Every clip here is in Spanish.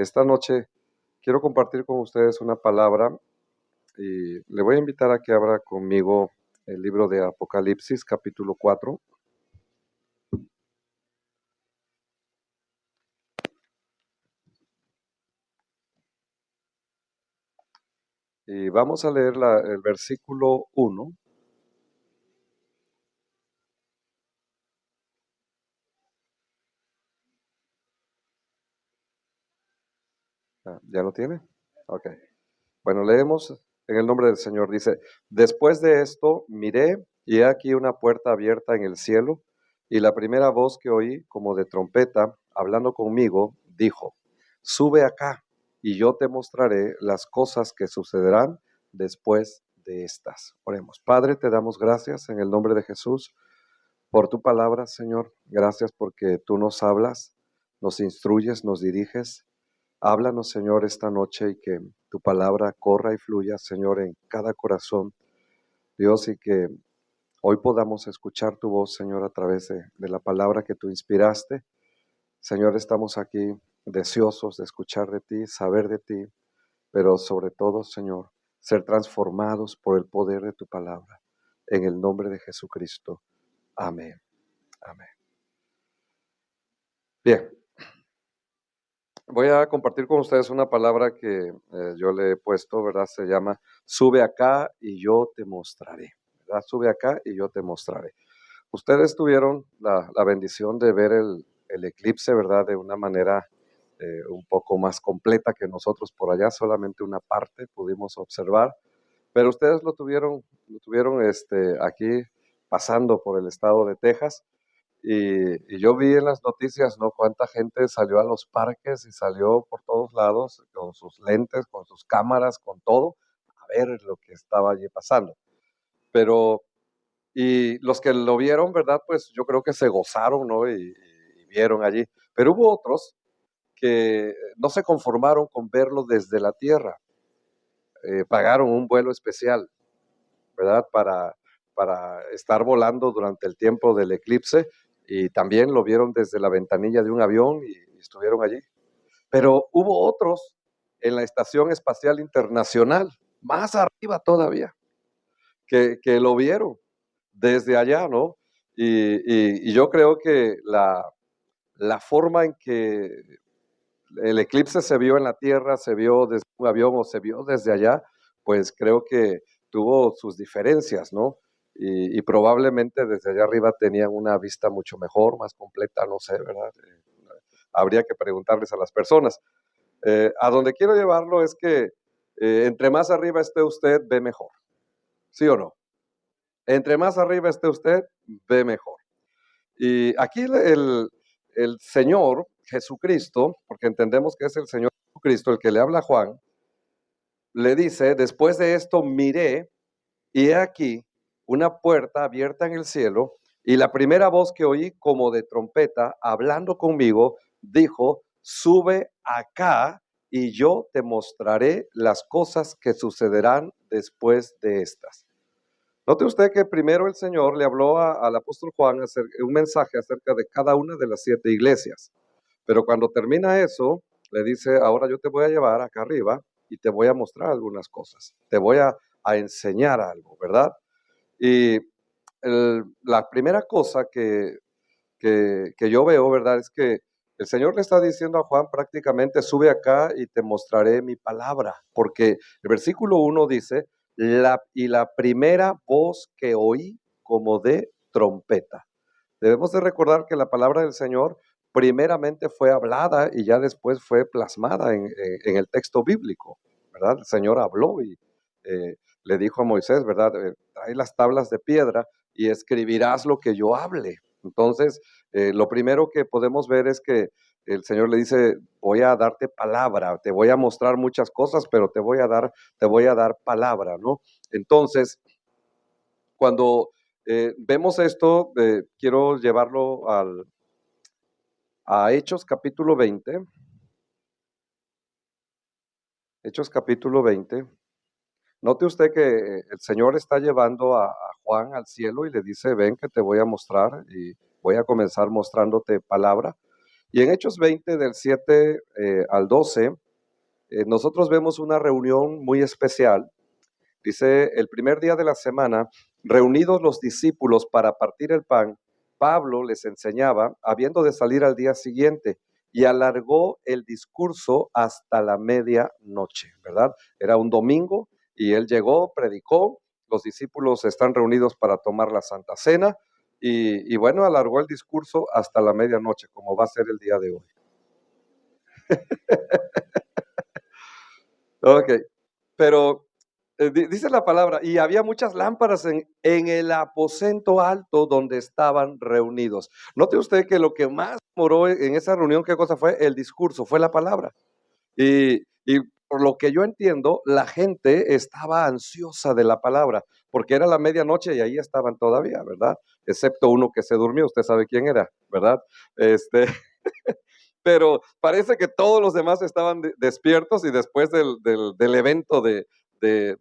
Esta noche quiero compartir con ustedes una palabra y le voy a invitar a que abra conmigo el libro de Apocalipsis, capítulo 4. Y vamos a leer el versículo 1. ¿Ya lo tiene? Ok. Bueno, leemos en el nombre del Señor. Dice, después de esto miré y he aquí una puerta abierta en el cielo, y la primera voz que oí, como de trompeta, hablando conmigo, dijo, sube acá y yo te mostraré las cosas que sucederán después de estas. Oremos. Padre, te damos gracias en el nombre de Jesús por tu palabra, Señor. Gracias porque tú nos hablas, nos instruyes, nos diriges. Háblanos, Señor, esta noche y que tu palabra corra y fluya, Señor, en cada corazón, Dios, y que hoy podamos escuchar tu voz, Señor, a través de la palabra que tú inspiraste. Señor, estamos aquí deseosos de escuchar de ti, saber de ti, pero sobre todo, Señor, ser transformados por el poder de tu palabra. En el nombre de Jesucristo. Amén. Amén. Bien. Voy a compartir con ustedes una palabra que yo le he puesto, ¿verdad? Se llama sube acá y yo te mostraré, ¿verdad? Sube acá y yo te mostraré. Ustedes tuvieron la bendición de ver el eclipse, ¿verdad? De una manera un poco más completa que nosotros por allá, solamente una parte pudimos observar, pero ustedes lo tuvieron aquí pasando por el estado de Texas. Y yo vi en las noticias, ¿no? Cuánta gente salió a los parques y salió por todos lados con sus lentes, con sus cámaras, con todo, a ver lo que estaba allí pasando. Pero, y los que lo vieron, ¿verdad? Pues yo creo que se gozaron, ¿no? Y vieron allí. Pero hubo otros que no se conformaron con verlo desde la tierra. Pagaron un vuelo especial, ¿verdad? Para estar volando durante el tiempo del eclipse y también lo vieron desde la ventanilla de un avión y estuvieron allí. Pero hubo otros en la Estación Espacial Internacional, más arriba todavía, que lo vieron desde allá, ¿no? Y yo creo que la forma en que el eclipse se vio en la Tierra, se vio desde un avión o se vio desde allá, pues creo que tuvo sus diferencias, ¿no? Y probablemente desde allá arriba tenían una vista mucho mejor, más completa, no sé, ¿verdad? Habría que preguntarles a las personas. A donde quiero llevarlo es que entre más arriba esté usted, ve mejor, ¿sí o no? Entre más arriba esté usted, ve mejor. Y aquí el Señor Jesucristo, porque entendemos que es el Señor Jesucristo el que le habla a Juan, le dice, después de esto miré y he aquí una puerta abierta en el cielo y la primera voz que oí como de trompeta hablando conmigo dijo, sube acá y yo te mostraré las cosas que sucederán después de estas. Note usted que primero el Señor le habló al apóstol Juan un mensaje acerca de cada una de las 7 iglesias. Pero cuando termina eso, le dice, ahora yo te voy a llevar acá arriba y te voy a mostrar algunas cosas. Te voy a enseñar algo, ¿verdad? Y la primera cosa que yo veo, ¿verdad? Es que el Señor le está diciendo a Juan prácticamente, sube acá y te mostraré mi palabra, porque el versículo 1 dice, y la primera voz que oí como de trompeta. Debemos de recordar que la palabra del Señor primeramente fue hablada y ya después fue plasmada en el texto bíblico, ¿verdad? El Señor habló y le dijo a Moisés, ¿verdad? Trae las tablas de piedra y escribirás lo que yo hable. Entonces, lo primero que podemos ver es que el Señor le dice, voy a darte palabra, te voy a mostrar muchas cosas, pero te voy a dar palabra, ¿no? Entonces, cuando vemos esto, quiero llevarlo a Hechos capítulo 20. Hechos capítulo 20. Note usted que el Señor está llevando a Juan al cielo y le dice, ven que te voy a mostrar y voy a comenzar mostrándote palabra. Y en Hechos 20, del 7 al 12, nosotros vemos una reunión muy especial. Dice, el primer día de la semana, reunidos los discípulos para partir el pan, Pablo les enseñaba, habiendo de salir al día siguiente, y alargó el discurso hasta la medianoche, ¿verdad? Era un domingo y él llegó, predicó, los discípulos están reunidos para tomar la Santa Cena y bueno, alargó el discurso hasta la medianoche, como va a ser el día de hoy. Ok, pero dice la palabra, y había muchas lámparas en el aposento alto donde estaban reunidos. Note usted que lo que más moró en esa reunión, ¿qué cosa fue? El discurso, fue la palabra. Y por lo que yo entiendo, la gente estaba ansiosa de la palabra, porque era la medianoche y ahí estaban todavía, ¿verdad? Excepto uno que se durmió, usted sabe quién era, ¿verdad? Este, pero parece que todos los demás estaban despiertos y después del evento de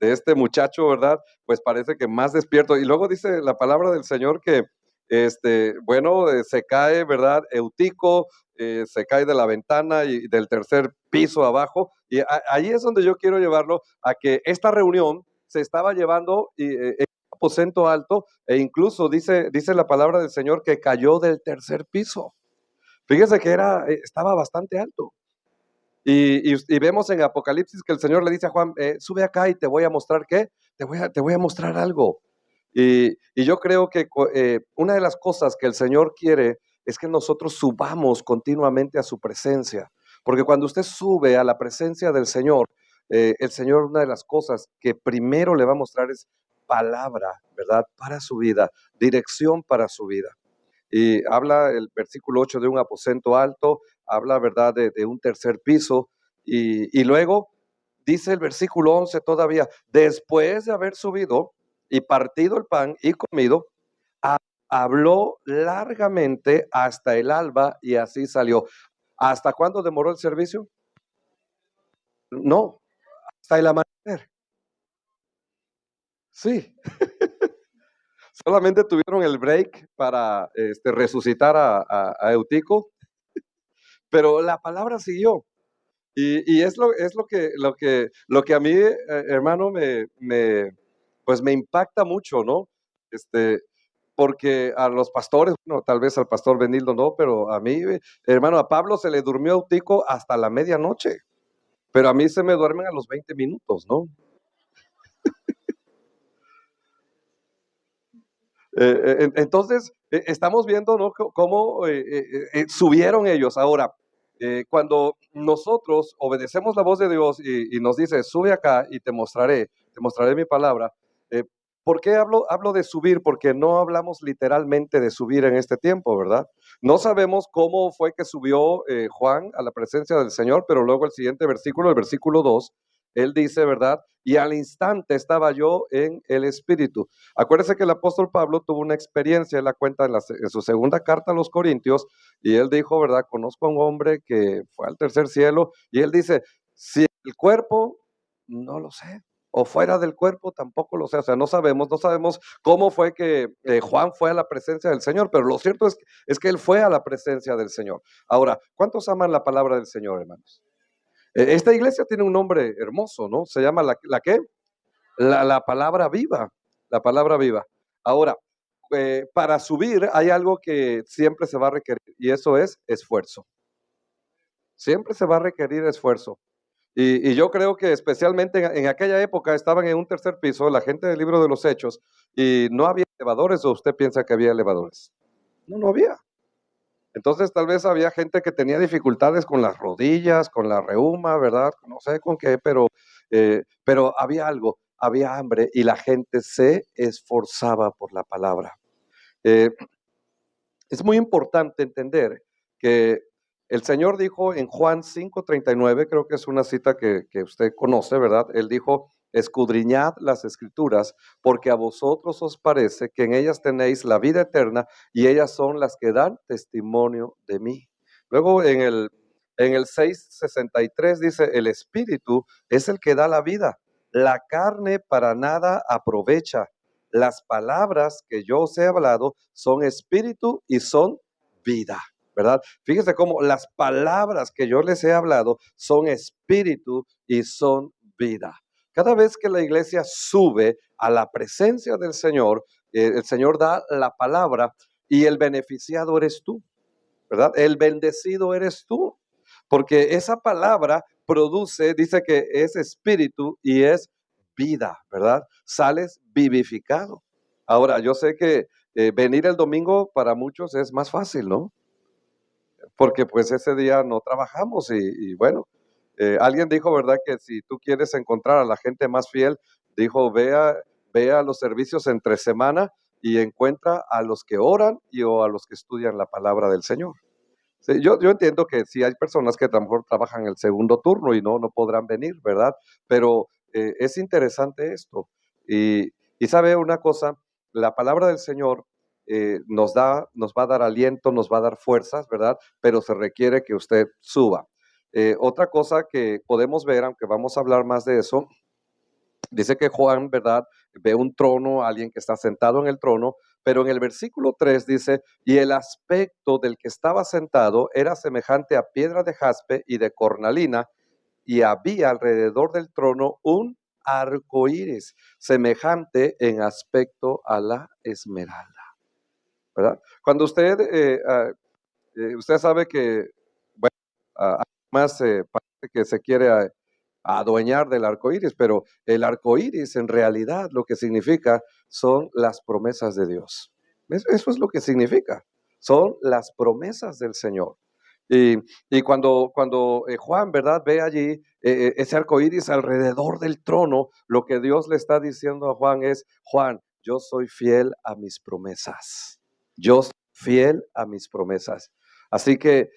este muchacho, ¿verdad? Pues parece que más despierto. Y luego dice la palabra del Señor que, bueno, se cae, ¿verdad? Eutico, se cae de la ventana y del tercer piso abajo. Y ahí es donde yo quiero llevarlo a que esta reunión se estaba llevando en un aposento alto e incluso dice la palabra del Señor que cayó del tercer piso. Fíjese que estaba bastante alto. Y vemos en Apocalipsis que el Señor le dice a Juan, sube acá y te voy a mostrar qué, te voy a mostrar algo. Y yo creo que una de las cosas que el Señor quiere es que nosotros subamos continuamente a su presencia. Porque cuando usted sube a la presencia del Señor, el Señor, una de las cosas que primero le va a mostrar es palabra, ¿verdad? Para su vida, dirección para su vida. Y habla el versículo 8 de un aposento alto, habla, ¿verdad?, de un tercer piso, y luego dice el versículo 11 todavía, después de haber subido y partido el pan y comido, habló largamente hasta el alba y así salió. ¿Hasta cuándo demoró el servicio? No, hasta el amanecer. Sí, solamente tuvieron el break para resucitar a Eutico, pero la palabra siguió. Y lo que a mí, hermano, pues me impacta mucho, ¿no? Este, porque a los pastores, bueno, tal vez al pastor Benildo no, pero a mí, hermano, a Pablo se le durmió Eutico hasta la medianoche, pero a mí se me duermen a los 20 minutos, ¿no? Entonces, estamos viendo, ¿no?, cómo subieron ellos. Ahora, cuando nosotros obedecemos la voz de Dios y nos dice, sube acá y te mostraré mi palabra. eh, ¿Por qué hablo de subir? Porque no hablamos literalmente de subir en este tiempo, ¿verdad? No sabemos cómo fue que subió Juan a la presencia del Señor, pero luego el siguiente versículo, el versículo 2, él dice, ¿verdad? Y al instante estaba yo en el Espíritu. Acuérdese que el apóstol Pablo tuvo una experiencia, él la cuenta en su segunda carta a los Corintios, y él dijo, ¿verdad? Conozco a un hombre que fue al tercer cielo, y él dice, si el cuerpo, no lo sé, o fuera del cuerpo, tampoco lo sé, o sea, no sabemos cómo fue que Juan fue a la presencia del Señor, pero lo cierto es que él fue a la presencia del Señor. Ahora, ¿cuántos aman la palabra del Señor, hermanos? Esta iglesia tiene un nombre hermoso, ¿no? Se llama ¿la qué? La palabra viva, la palabra viva. Ahora, para subir hay algo que siempre se va a requerir y eso es esfuerzo. Siempre se va a requerir esfuerzo. Y yo creo que especialmente en aquella época estaban en un tercer piso, la gente del libro de los Hechos, y no había elevadores, o usted piensa que había elevadores. No, no había. Entonces tal vez había gente que tenía dificultades con las rodillas, con la reuma, ¿verdad? No sé con qué, pero había algo, había hambre y la gente se esforzaba por la palabra. Eh, es muy importante entender que el Señor dijo en Juan 5:39, creo que es una cita que usted conoce, ¿verdad? Él dijo, escudriñad las escrituras, porque a vosotros os parece que en ellas tenéis la vida eterna y ellas son las que dan testimonio de mí. Luego en el 6:63 dice, el Espíritu es el que da la vida, la carne para nada aprovecha. Las palabras que yo os he hablado son espíritu y son vida. ¿verdad? Fíjese cómo las palabras que yo les he hablado son espíritu y son vida. Cada vez que la iglesia sube a la presencia del Señor, el Señor da la palabra y el beneficiado eres tú, ¿verdad? El bendecido eres tú, porque esa palabra produce, dice que es espíritu y es vida, ¿verdad? Sales vivificado. Ahora, yo sé que venir el domingo para muchos es más fácil, ¿no? Porque pues ese día no trabajamos y bueno, alguien dijo, ¿verdad? Que si tú quieres encontrar a la gente más fiel, dijo, vea los servicios entre semana y encuentra a los que oran y o a los que estudian la palabra del Señor. Sí, yo entiendo que sí hay personas que a lo mejor trabajan el segundo turno y no podrán venir, ¿verdad? Pero es interesante esto. Y sabe una cosa, la palabra del Señor nos va a dar aliento, nos va a dar fuerzas, ¿verdad? Pero se requiere que usted suba. Otra cosa que podemos ver, aunque vamos a hablar más de eso, dice que Juan, ¿verdad? Ve un trono, alguien que está sentado en el trono, pero en el versículo 3 dice, y el aspecto del que estaba sentado era semejante a piedra de jaspe y de cornalina, y había alrededor del trono un arco iris, semejante en aspecto a la esmeralda, ¿verdad? Cuando usted sabe que, bueno, además parece que se quiere adueñar del arco iris, pero el arco iris en realidad lo que significa son las promesas de Dios. Eso es lo que significa, son las promesas del Señor. Y, y cuando Juan, ¿verdad?, ve allí ese arco iris alrededor del trono, lo que Dios le está diciendo a Juan es: Juan, yo soy fiel a mis promesas. Yo soy fiel a mis promesas. Así que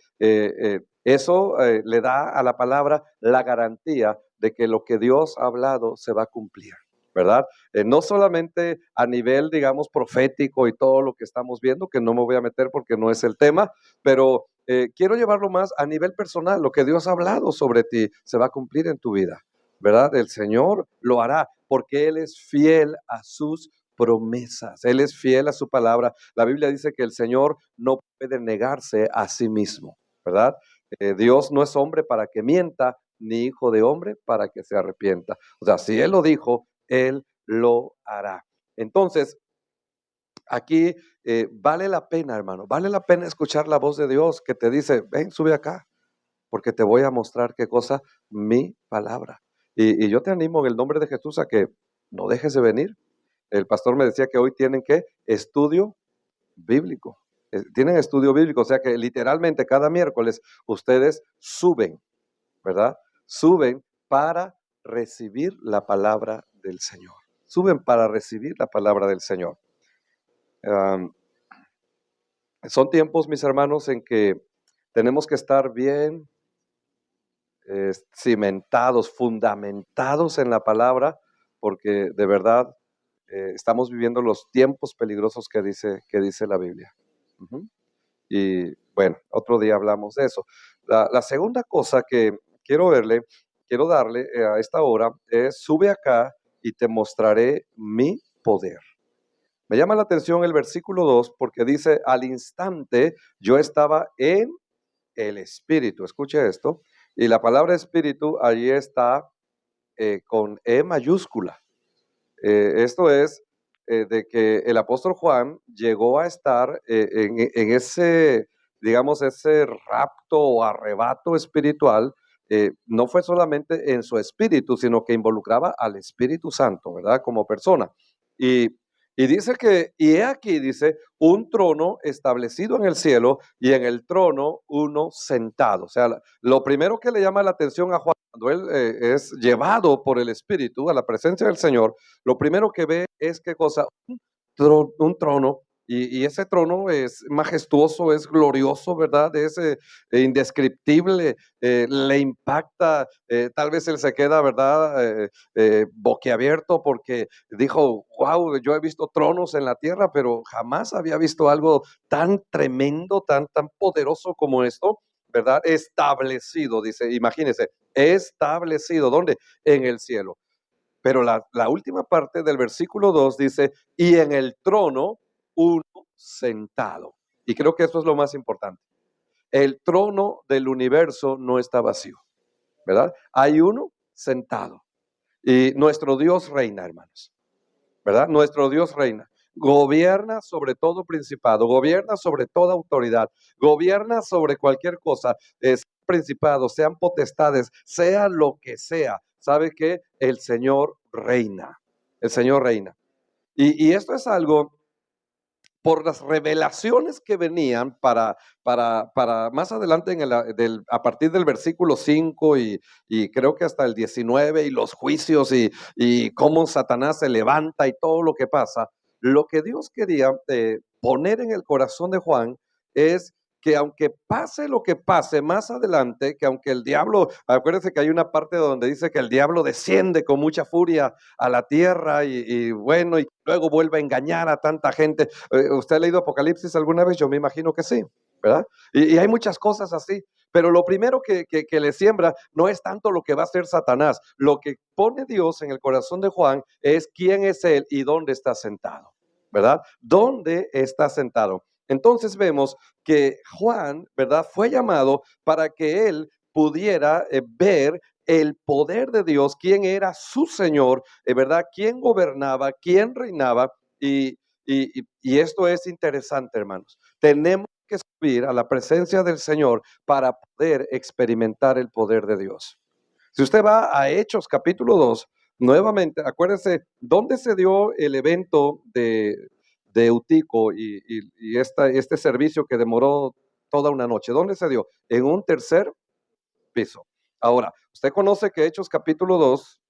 eso le da a la palabra la garantía de que lo que Dios ha hablado se va a cumplir, ¿verdad? No solamente a nivel, digamos, profético y todo lo que estamos viendo, que no me voy a meter porque no es el tema, pero quiero llevarlo más a nivel personal. Lo que Dios ha hablado sobre ti se va a cumplir en tu vida, ¿verdad? El Señor lo hará porque Él es fiel a sus promesas. Él es fiel a su palabra. La Biblia dice que el Señor no puede negarse a sí mismo, ¿verdad? Dios no es hombre para que mienta, ni hijo de hombre para que se arrepienta. O sea, si Él lo dijo, Él lo hará. Entonces, aquí vale la pena, hermano, vale la pena escuchar la voz de Dios que te dice: ven, sube acá, porque te voy a mostrar qué cosa, mi palabra. Y yo te animo en el nombre de Jesús a que no dejes de venir. El pastor me decía que hoy tienen que estudio bíblico. Tienen estudio bíblico, o sea que literalmente cada miércoles ustedes suben, ¿verdad? Suben para recibir la palabra del Señor. Suben para recibir la palabra del Señor. Um, Son tiempos, mis hermanos, en que tenemos que estar bien cimentados, fundamentados en la palabra, porque de verdad estamos viviendo los tiempos peligrosos que dice la Biblia. Uh-huh. Y bueno, otro día hablamos de eso. La segunda cosa que quiero darle a esta hora es: sube acá y te mostraré mi poder. Me llama la atención el versículo 2 porque dice: al instante yo estaba en el Espíritu. Escuche esto. Y la palabra Espíritu allí está con E mayúscula. Esto es de que el apóstol Juan llegó a estar en ese, digamos, ese rapto o arrebato espiritual. No fue solamente en su espíritu, sino que involucraba al Espíritu Santo, ¿verdad? Como persona. Y, y dice que, y he aquí, dice, un trono establecido en el cielo y en el trono uno sentado. O sea, lo primero que le llama la atención a Juan cuando él es llevado por el Espíritu a la presencia del Señor, lo primero que ve es qué cosa, un trono, y ese trono es majestuoso, es glorioso, ¿verdad? Es indescriptible, le impacta, tal vez él se queda, ¿verdad? Boquiabierto porque dijo: wow, yo he visto tronos en la tierra, pero jamás había visto algo tan tremendo, tan poderoso como esto, ¿verdad? Establecido, dice, imagínese, establecido, ¿dónde? En el cielo. Pero la última parte del versículo 2 dice: y en el trono uno sentado. Y creo que eso es lo más importante. el trono del universo no está vacío, ¿verdad? Hay uno sentado y nuestro Dios reina, hermanos, ¿verdad? Nuestro Dios reina. Gobierna sobre todo principado, gobierna sobre toda autoridad, gobierna sobre cualquier cosa, es principado, sean potestades, sea lo que sea. ¿Sabe qué? El Señor reina, el Señor reina. Y esto es algo por las revelaciones que venían para más adelante a partir del versículo 5 y creo que hasta el 19 y los juicios y cómo Satanás se levanta y todo lo que pasa, lo que Dios quería poner en el corazón de Juan es que aunque pase lo que pase más adelante, que aunque el diablo, acuérdense que hay una parte donde dice que el diablo desciende con mucha furia a la tierra y bueno, y luego vuelve a engañar a tanta gente. ¿Usted ha leído Apocalipsis alguna vez? Yo me imagino que sí, ¿verdad? Y hay muchas cosas así, pero lo primero que le siembra no es tanto lo que va a hacer Satanás, lo que pone Dios en el corazón de Juan es quién es él y dónde está sentado, ¿verdad? ¿Dónde está sentado? Entonces vemos que Juan, ¿verdad? Fue llamado para que él pudiera ver el poder de Dios, quién era su Señor, ¿verdad? Quién gobernaba, quién reinaba. Y esto es interesante, hermanos. Tenemos que subir a la presencia del Señor para poder experimentar el poder de Dios. Si usted va a Hechos capítulo 2, nuevamente, acuérdense, ¿dónde se dio el evento de Eutico y este servicio que demoró toda una noche? ¿Dónde se dio? En un tercer piso. Ahora, usted conoce que Hechos capítulo 2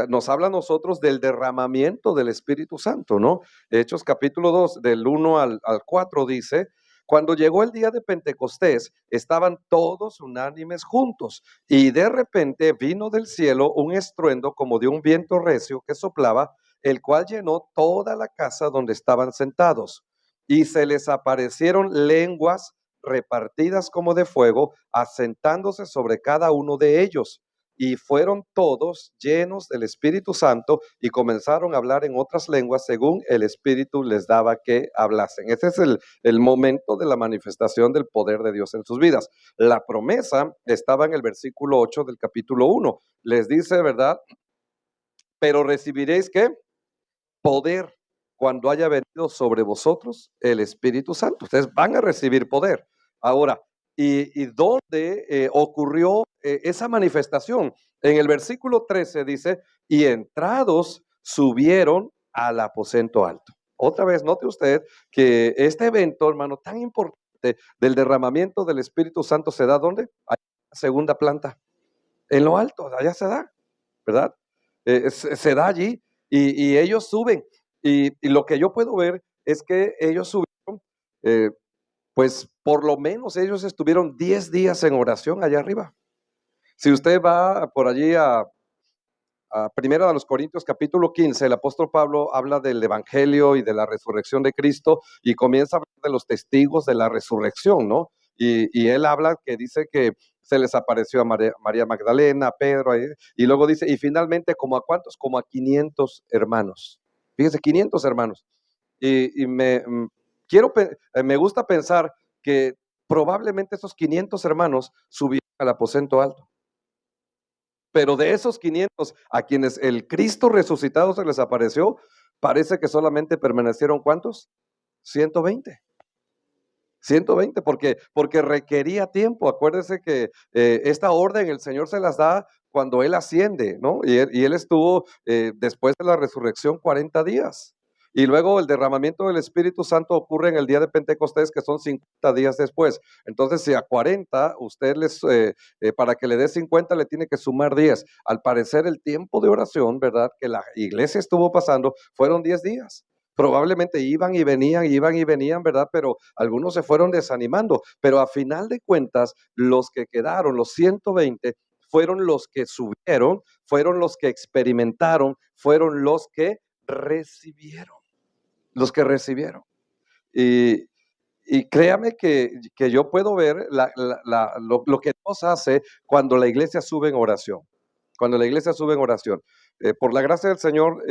nos habla a nosotros del derramamiento del Espíritu Santo, ¿no? Hechos capítulo 2, del 1 al 4 dice, cuando llegó el día de Pentecostés, estaban todos unánimes juntos y de repente vino del cielo un estruendo como de un viento recio que soplaba, el cual llenó toda la casa donde estaban sentados y se les aparecieron lenguas repartidas como de fuego, asentándose sobre cada uno de ellos y fueron todos llenos del Espíritu Santo y comenzaron a hablar en otras lenguas según el Espíritu les daba que hablasen. Ese es el momento de la manifestación del poder de Dios en sus vidas. La promesa estaba en el versículo 8 del capítulo 1. Les dice, ¿verdad? Pero recibiréis ¿qué? Poder cuando haya venido sobre vosotros el Espíritu Santo. Ustedes van a recibir poder. Ahora, ¿y dónde ocurrió esa manifestación? En el versículo 13 dice, y entrados subieron al aposento alto. Otra vez, note usted que este evento, hermano, tan importante del derramamiento del Espíritu Santo se da ¿dónde? Allá en la segunda planta, en lo alto, allá se da, ¿verdad? Se da allí y ellos suben. Y lo que yo puedo ver es que ellos subieron, eh, pues por lo menos ellos estuvieron 10 días en oración allá arriba. Si usted va por allí a Primera de los Corintios capítulo 15, el apóstol Pablo habla del evangelio y de la resurrección de Cristo y comienza a hablar de los testigos de la resurrección, ¿no? Y él habla que dice que se les apareció a María Magdalena, a Pedro, y luego dice, y finalmente, ¿como a cuántos? Como a 500 hermanos. Fíjese, 500 hermanos. Y me gusta pensar que probablemente esos 500 hermanos subieron al aposento alto. Pero de esos 500 a quienes el Cristo resucitado se les apareció, parece que solamente permanecieron ¿cuántos? 120. 120, porque requería tiempo. Acuérdese que esta orden el Señor se las da cuando Él asciende, ¿no? Y él estuvo después de la resurrección 40 días. Y luego el derramamiento del Espíritu Santo ocurre en el día de Pentecostés, que son 50 días después. Entonces, si a 40, para que le dé 50, le tiene que sumar 10. Al parecer, el tiempo de oración, ¿verdad? Que la iglesia estuvo pasando, fueron 10 días. Probablemente iban y venían, ¿verdad? Pero algunos se fueron desanimando. Pero a final de cuentas, los que quedaron, los 120, fueron los que subieron, fueron los que experimentaron, fueron los que recibieron. Los que recibieron. Y, y créame que yo puedo ver lo que Dios hace cuando la iglesia sube en oración. Cuando la iglesia sube en oración. Por la gracia del Señor,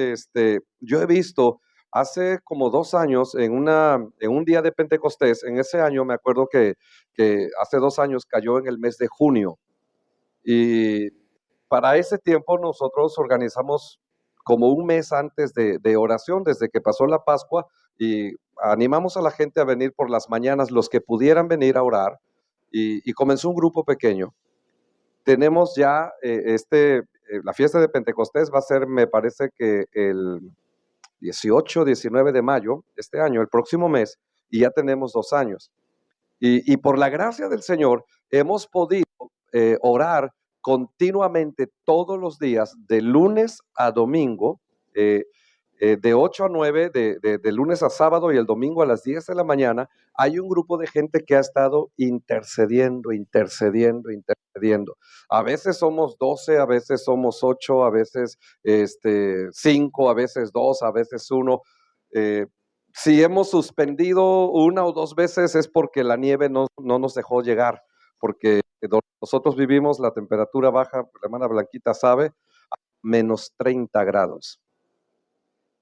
yo he visto hace como 2 años, en un día de Pentecostés, en ese año me acuerdo que hace 2 años cayó en el mes de junio. Y para ese tiempo nosotros organizamos como un mes antes de oración, desde que pasó la Pascua, y animamos a la gente a venir por las mañanas, los que pudieran venir a orar, y comenzó un grupo pequeño. Tenemos ya la fiesta de Pentecostés va a ser, me parece que el 18, 19 de mayo, este año, el próximo mes, y ya tenemos 2 años. Y por la gracia del Señor hemos podido orar continuamente todos los días, de lunes a domingo, de 8 a 9, de lunes a sábado, y el domingo a las 10 de la mañana. Hay un grupo de gente que ha estado intercediendo, intercediendo, intercediendo. A veces somos 12, a veces somos 8, a veces 5, a veces 2, a veces 1. Si hemos suspendido una o 2 veces es porque la nieve no nos dejó llegar, porque donde nosotros vivimos la temperatura baja, la hermana Blanquita sabe, -30 grados,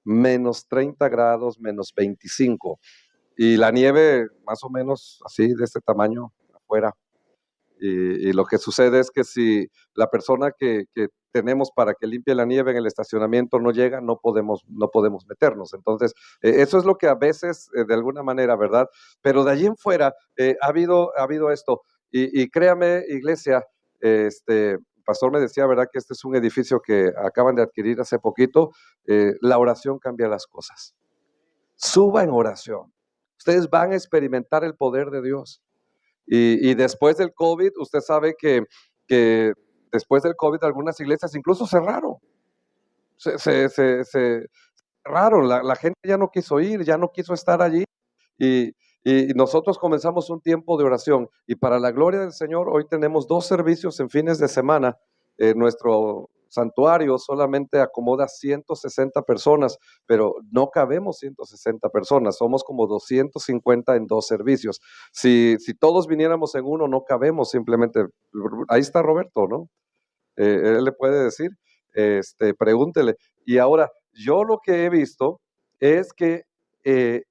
-30 grados, -25, y la nieve más o menos así de este tamaño afuera. Y lo que sucede es que si la persona que tenemos para que limpie la nieve en el estacionamiento no llega, no podemos meternos. Entonces, eso es lo que a veces, de alguna manera, ¿verdad? Pero de allí en fuera ha habido esto. Y créame, iglesia, el pastor me decía, ¿verdad? Que este es un edificio que acaban de adquirir hace poquito. La oración cambia las cosas. Suba en oración. Ustedes van a experimentar el poder de Dios. Y después del COVID, usted sabe que después del COVID algunas iglesias incluso cerraron. Se cerraron, la gente ya no quiso ir, ya no quiso estar allí. Y, y nosotros comenzamos un tiempo de oración. Y para la gloria del Señor, hoy tenemos 2 servicios en fines de semana. Nuestro santuario solamente acomoda 160 personas, pero no cabemos 160 personas, somos como 250 en 2 servicios. Si todos viniéramos en uno, no cabemos simplemente. Ahí está Roberto, ¿no? Él le puede decir, pregúntele. Y ahora, yo lo que he visto es que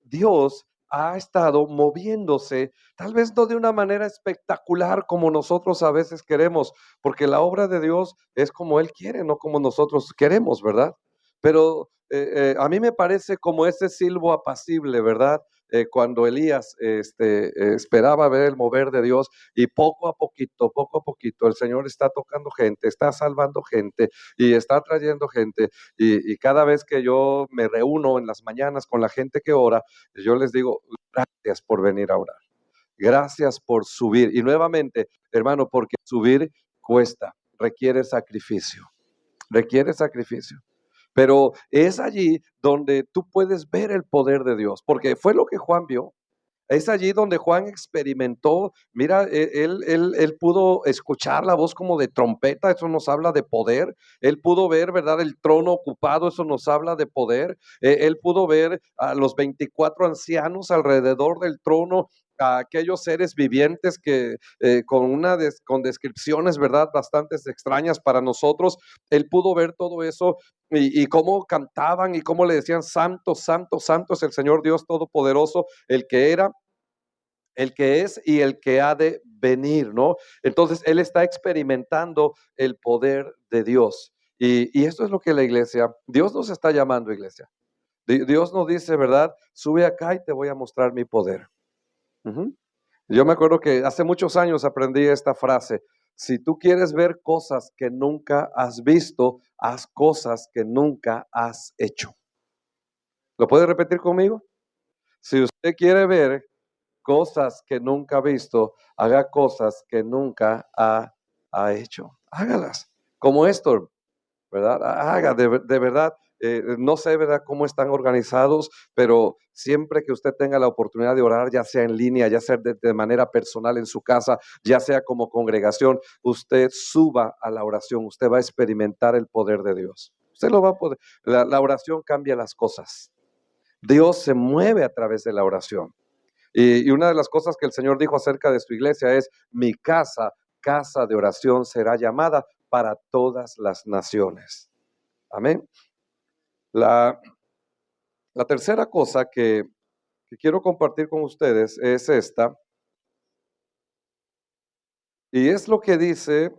Dios ha estado moviéndose, tal vez no de una manera espectacular como nosotros a veces queremos, porque la obra de Dios es como Él quiere, no como nosotros queremos, ¿verdad? Pero a mí me parece como ese silbo apacible, ¿verdad? Cuando Elías esperaba ver el mover de Dios, y poco a poquito, el Señor está tocando gente, está salvando gente y está trayendo gente. Y cada vez que yo me reúno en las mañanas con la gente que ora, yo les digo, gracias por venir a orar. Gracias por subir. Y nuevamente, hermano, porque subir cuesta, requiere sacrificio. Pero es allí donde tú puedes ver el poder de Dios, porque fue lo que Juan vio. Es allí donde Juan experimentó. Mira, él pudo escuchar la voz como de trompeta, eso nos habla de poder. Él pudo ver, ¿verdad?, el trono ocupado, eso nos habla de poder. Él pudo ver a los 24 ancianos alrededor del trono, a aquellos seres vivientes que con descripciones, ¿verdad?, bastante extrañas para nosotros. Él pudo ver todo eso, y cómo cantaban y cómo le decían: santo, santo, santo es el Señor Dios Todopoderoso, el que era, el que es y el que ha de venir, ¿no? Entonces, él está experimentando el poder de Dios. Y esto es lo que la iglesia, Dios nos está llamando, iglesia. Dios nos dice, ¿verdad? Sube acá y te voy a mostrar mi poder. Ujú. Yo me acuerdo que hace muchos años aprendí esta frase: si tú quieres ver cosas que nunca has visto, haz cosas que nunca has hecho. ¿Lo puede repetir conmigo? Si usted quiere ver cosas que nunca ha visto, haga cosas que nunca ha hecho. Hágalas. Como esto, ¿verdad? Haga de verdad. No sé, ¿verdad?, cómo están organizados, pero siempre que usted tenga la oportunidad de orar, ya sea en línea, ya sea de manera personal en su casa, ya sea como congregación, usted suba a la oración, usted va a experimentar el poder de Dios. Usted lo va a poder. La oración cambia las cosas. Dios se mueve a través de la oración. Y una de las cosas que el Señor dijo acerca de su iglesia es: mi casa, casa de oración será llamada para todas las naciones. Amén. La, La tercera cosa que quiero compartir con ustedes es esta, y es lo que dice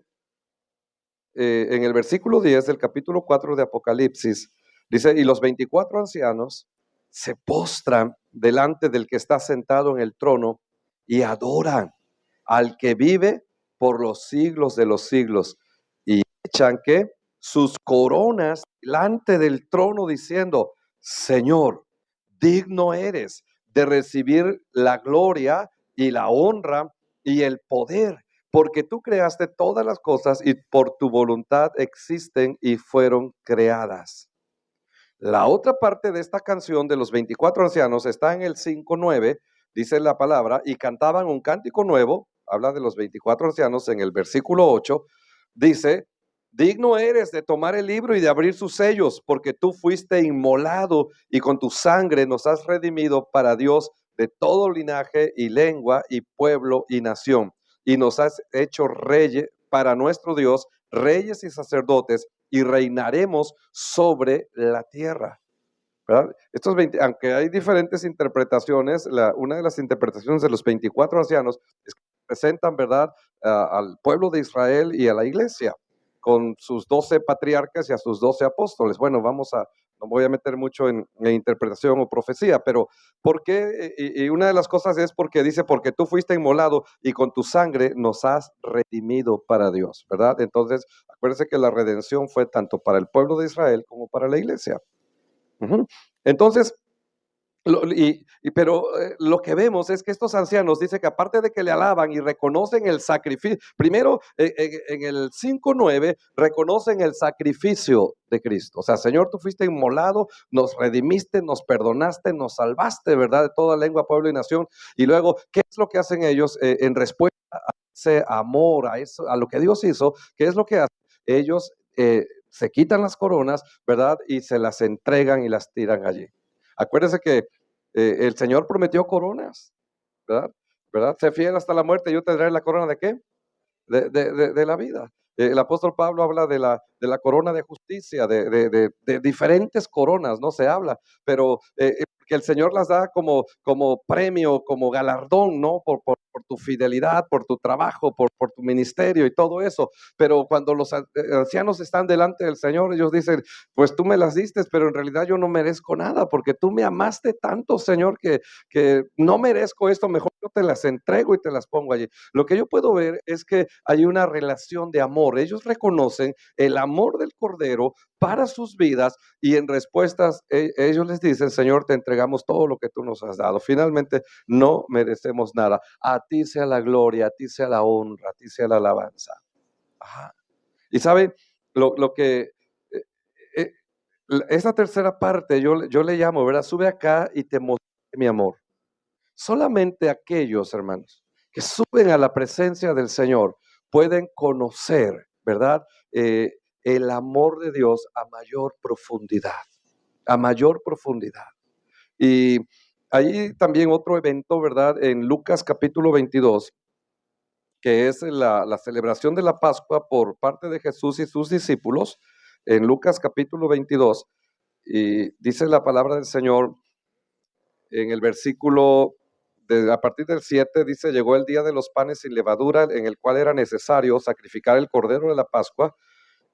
en el versículo 10 del capítulo 4 de Apocalipsis. Dice, y los 24 ancianos se postran delante del que está sentado en el trono y adoran al que vive por los siglos de los siglos, y echan que sus coronas delante del trono diciendo, Señor, digno eres de recibir la gloria y la honra y el poder, porque tú creaste todas las cosas y por tu voluntad existen y fueron creadas. La otra parte de esta canción de los 24 ancianos está en el 5:9, dice la palabra, y cantaban un cántico nuevo, habla de los 24 ancianos en el versículo 8, dice, digno eres de tomar el libro y de abrir sus sellos, porque tú fuiste inmolado y con tu sangre nos has redimido para Dios de todo linaje y lengua y pueblo y nación, y nos has hecho reyes para nuestro Dios, reyes y sacerdotes, y reinaremos sobre la tierra. ¿Verdad? Estos 20, aunque hay diferentes interpretaciones, una de las interpretaciones de los 24 ancianos es que representan, ¿verdad?, al pueblo de Israel y a la iglesia, con sus 12 patriarcas y a sus 12 apóstoles. Bueno, no voy a meter mucho en interpretación o profecía, pero ¿por qué? Y una de las cosas es porque dice, porque tú fuiste inmolado y con tu sangre nos has redimido para Dios, ¿verdad? Entonces, acuérdense que la redención fue tanto para el pueblo de Israel como para la iglesia. Ujú. Entonces, pero lo que vemos es que estos ancianos dice que aparte de que le alaban y reconocen el sacrificio, primero en el 5:9 reconocen el sacrificio de Cristo. O sea, Señor, tú fuiste inmolado, nos redimiste, nos perdonaste, nos salvaste, ¿verdad? De toda lengua, pueblo y nación. Y luego, ¿qué es lo que hacen ellos en respuesta a ese amor, a eso, a lo que Dios hizo? ¿Qué es lo que hacen? Ellos se quitan las coronas, ¿verdad? Y se las entregan y las tiran allí. Acuérdense que el Señor prometió coronas, ¿verdad? ¿Verdad? Sé fiel hasta la muerte, yo tendré la corona de ¿qué? De la vida. El apóstol Pablo habla de la corona de justicia, de diferentes coronas, no se habla, pero que el Señor las da como premio, como galardón, ¿no? Por tu fidelidad, por tu trabajo, por tu ministerio y todo eso. Pero cuando los ancianos están delante del Señor, ellos dicen, pues tú me las diste, pero en realidad yo no merezco nada, porque tú me amaste tanto, Señor, que no merezco esto, mejor yo te las entrego y te las pongo allí. Lo que yo puedo ver es que hay una relación de amor. Ellos reconocen el amor del Cordero para sus vidas y en respuestas ellos les dicen, Señor, te entregamos todo lo que tú nos has dado. Finalmente no merecemos nada. A ti sea la gloria, a ti sea la honra, a ti sea la alabanza. Ajá. Y sabe, lo que eh, eh, esa tercera parte yo le llamo, ¿verdad? Sube acá y te mostraré mi amor. Solamente aquellos, hermanos, que suben a la presencia del Señor pueden conocer, ¿verdad? El amor de Dios a mayor profundidad, a mayor profundidad. Y ahí también otro evento, ¿verdad? En Lucas capítulo 22, que es la celebración de la Pascua por parte de Jesús y sus discípulos, en Lucas capítulo 22, y dice la palabra del Señor en el versículo, a partir del 7, dice, llegó el día de los panes sin levadura, en el cual era necesario sacrificar el cordero de la Pascua,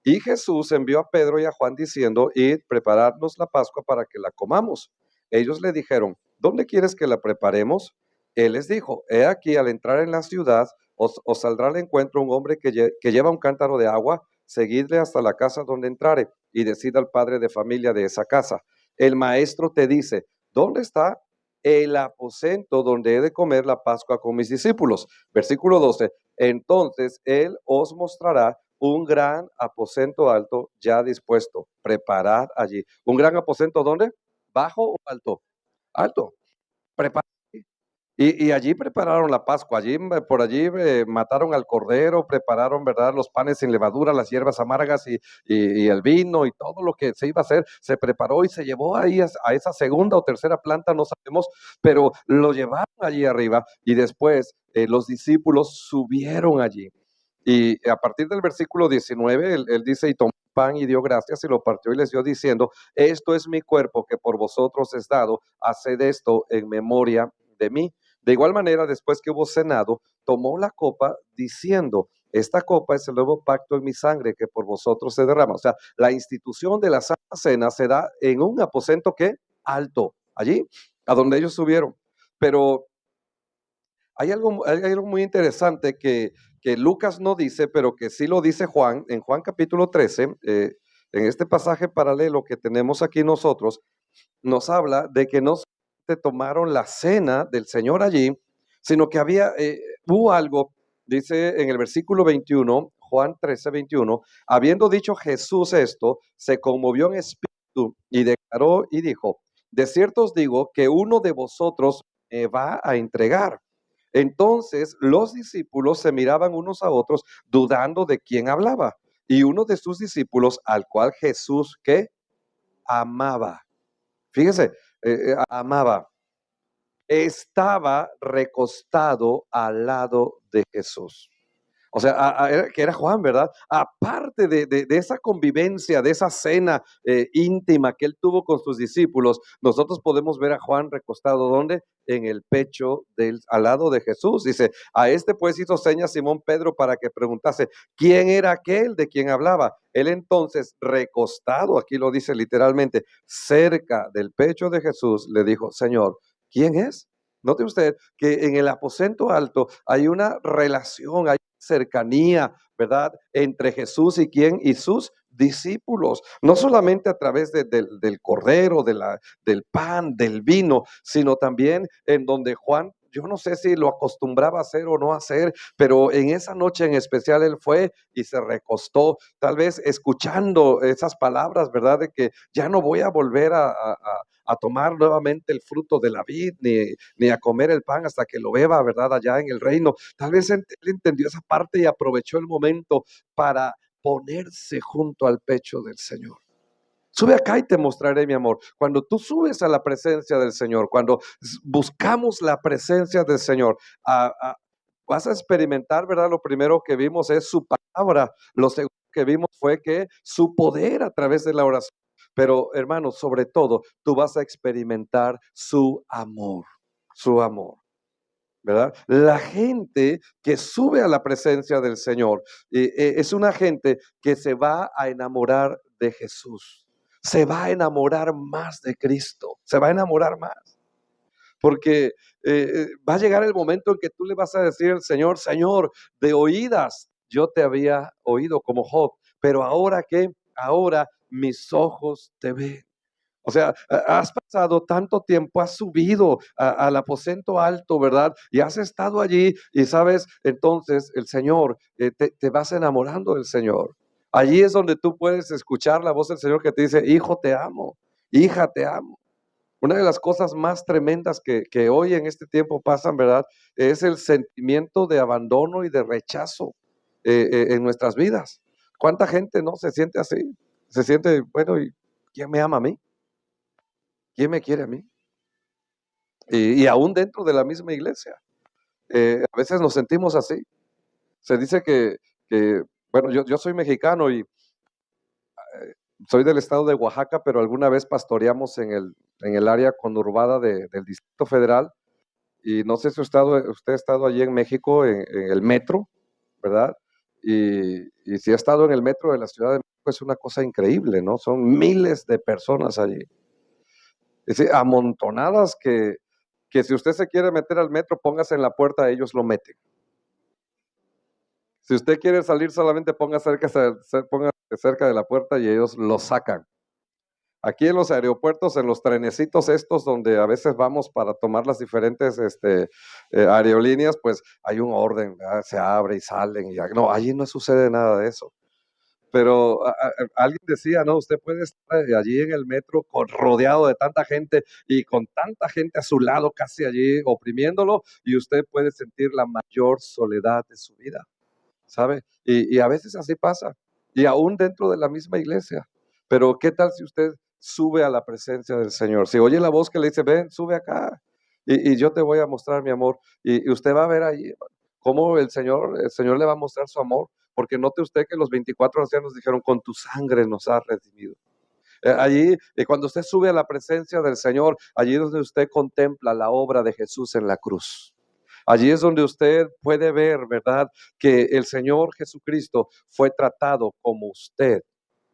y Jesús envió a Pedro y a Juan diciendo, id, prepararnos la Pascua para que la comamos. Ellos le dijeron, ¿dónde quieres que la preparemos? Él les dijo, he aquí, al entrar en la ciudad, os saldrá al encuentro un hombre que lleva un cántaro de agua, seguidle hasta la casa donde entrare, y decid al padre de familia de esa casa, el maestro te dice, ¿dónde está el aposento donde he de comer la Pascua con mis discípulos? Versículo 12, entonces él os mostrará un gran aposento alto ya dispuesto. Preparad allí. ¿Un gran aposento dónde? ¿Bajo o alto? Alto. Preparad. Y allí prepararon la Pascua, por allí mataron al cordero, prepararon, ¿verdad?, los panes sin levadura, las hierbas amargas y el vino y todo lo que se iba a hacer, se preparó y se llevó ahí a esa segunda o tercera planta, no sabemos, pero lo llevaron allí arriba y después los discípulos subieron allí. Y a partir del versículo 19, él dice, y tomó pan y dio gracias y lo partió y les dio diciendo, esto es mi cuerpo que por vosotros es dado, haced esto en memoria de mí. De igual manera, después que hubo cenado, tomó la copa diciendo, esta copa es el nuevo pacto en mi sangre que por vosotros se derrama. O sea, la institución de la Santa Cena se da en un aposento que alto, allí, a donde ellos subieron. Pero hay algo muy interesante que Lucas no dice, pero que sí lo dice Juan, en Juan capítulo 13, en este pasaje paralelo que tenemos aquí nosotros, nos habla de que no solamente tomaron la cena del Señor allí, sino que hubo algo, dice en el versículo 21, Juan 13, 21, habiendo dicho Jesús esto, se conmovió en espíritu y declaró y dijo, de cierto os digo que uno de vosotros me va a entregar. Entonces los discípulos se miraban unos a otros dudando de quién hablaba. Y uno de sus discípulos, al cual Jesús, ¿qué? Amaba. Fíjese, amaba. Estaba recostado al lado de Jesús. O sea, que era Juan, ¿verdad? Aparte de esa convivencia, de esa cena íntima que él tuvo con sus discípulos, nosotros podemos ver a Juan recostado, ¿dónde? En el pecho al lado de Jesús. Dice, a este pues hizo señas Simón Pedro para que preguntase, ¿quién era aquel de quien hablaba? Él entonces, recostado, aquí lo dice literalmente, cerca del pecho de Jesús, le dijo, Señor, ¿quién es? Note usted que en el aposento alto hay una relación, hay cercanía, ¿verdad? Entre Jesús y quién y sus discípulos, no solamente a través del cordero, del pan, del vino, sino también en donde Juan, yo no sé si lo acostumbraba a hacer o no hacer, pero en esa noche en especial él fue y se recostó, tal vez escuchando esas palabras, ¿verdad? De que ya no voy a volver a tomar nuevamente el fruto de la vid, ni a comer el pan hasta que lo beba, ¿verdad? Allá en el reino. Tal vez él entendió esa parte y aprovechó el momento para ponerse junto al pecho del Señor. Sube acá y te mostraré mi amor. Cuando tú subes a la presencia del Señor, cuando buscamos la presencia del Señor, vas a experimentar, ¿verdad? Lo primero que vimos es su palabra. Lo segundo que vimos fue que su poder a través de la oración. Pero hermanos, sobre todo, tú vas a experimentar su amor, ¿verdad? La gente que sube a la presencia del Señor es una gente que se va a enamorar de Jesús, se va a enamorar más de Cristo, se va a enamorar más, porque va a llegar el momento en que tú le vas a decir al Señor, Señor, de oídas yo te había oído como Job, pero ahora que, ahora mis ojos te ven. O sea, has pasado tanto tiempo, has subido al aposento alto, ¿verdad? Y has estado allí y sabes, entonces el Señor, te vas enamorando del Señor. Allí es donde tú puedes escuchar la voz del Señor que te dice, hijo, te amo, hija, te amo. Una de las cosas más tremendas que hoy en este tiempo pasan, ¿verdad? Es el sentimiento de abandono y de rechazo en nuestras vidas. ¿Cuánta gente no se siente así? Se siente, bueno, ¿y quién me ama a mí? ¿Quién me quiere a mí? Y aún dentro de la misma iglesia, a veces nos sentimos así. Se dice bueno, yo soy mexicano y soy del estado de Oaxaca, pero alguna vez pastoreamos en el área conurbada del Distrito Federal. Y no sé si usted ha estado allí en México, en el metro, ¿verdad? Y si ha estado en el metro de la Ciudad de México, es una cosa increíble, ¿no? Son miles de personas allí. Es decir, amontonadas que si usted se quiere meter al metro, póngase en la puerta, ellos lo meten. Si usted quiere salir, solamente póngase cerca de la puerta y ellos lo sacan. Aquí en los aeropuertos, en los trenecitos estos donde a veces vamos para tomar las diferentes aerolíneas, pues hay un orden, ¿verdad? Se abre y salen. No, allí no sucede nada de eso. Pero alguien decía, no, usted puede estar allí en el metro rodeado de tanta gente y con tanta gente a su lado, casi allí oprimiéndolo, y usted puede sentir la mayor soledad de su vida, ¿sabe? Y a veces así pasa, y aún dentro de la misma iglesia. Pero ¿qué tal si usted sube a la presencia del Señor? Si oye la voz que le dice, ven, sube acá, y yo te voy a mostrar mi amor, y usted va a ver ahí, ¿Cómo el Señor le va a mostrar su amor? Porque note usted que los 24 ancianos dijeron, con tu sangre nos has redimido. Allí, cuando usted sube a la presencia del Señor, allí es donde usted contempla la obra de Jesús en la cruz. Allí es donde usted puede ver, ¿verdad?, que el Señor Jesucristo fue tratado como usted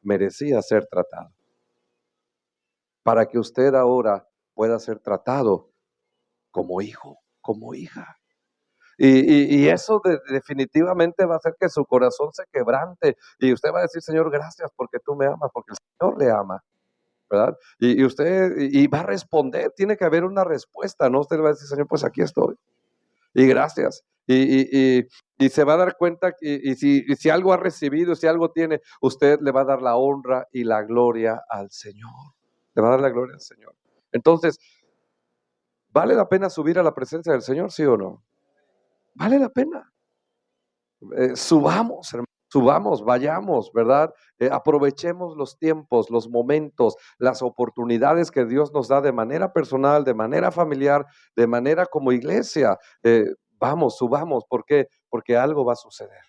merecía ser tratado, para que usted ahora pueda ser tratado como hijo, como hija. Y eso definitivamente va a hacer que su corazón se quebrante y usted va a decir, Señor, gracias porque tú me amas, porque el Señor le ama, ¿verdad? Y usted y va a responder, tiene que haber una respuesta, ¿no? Usted va a decir, Señor, pues aquí estoy y gracias. Y se va a dar cuenta que y si algo ha recibido, si algo tiene, usted le va a dar la honra y la gloria al Señor. Le va a dar la gloria al Señor. Entonces, ¿vale la pena subir a la presencia del Señor, sí o no? Vale la pena. Subamos, hermano, subamos, vayamos, ¿verdad? Aprovechemos los tiempos, los momentos, las oportunidades que Dios nos da de manera personal, de manera familiar, de manera como iglesia. Vamos, subamos, ¿por qué? Porque algo va a suceder,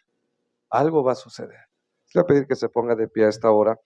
algo va a suceder. Les voy a pedir que se ponga de pie a esta hora.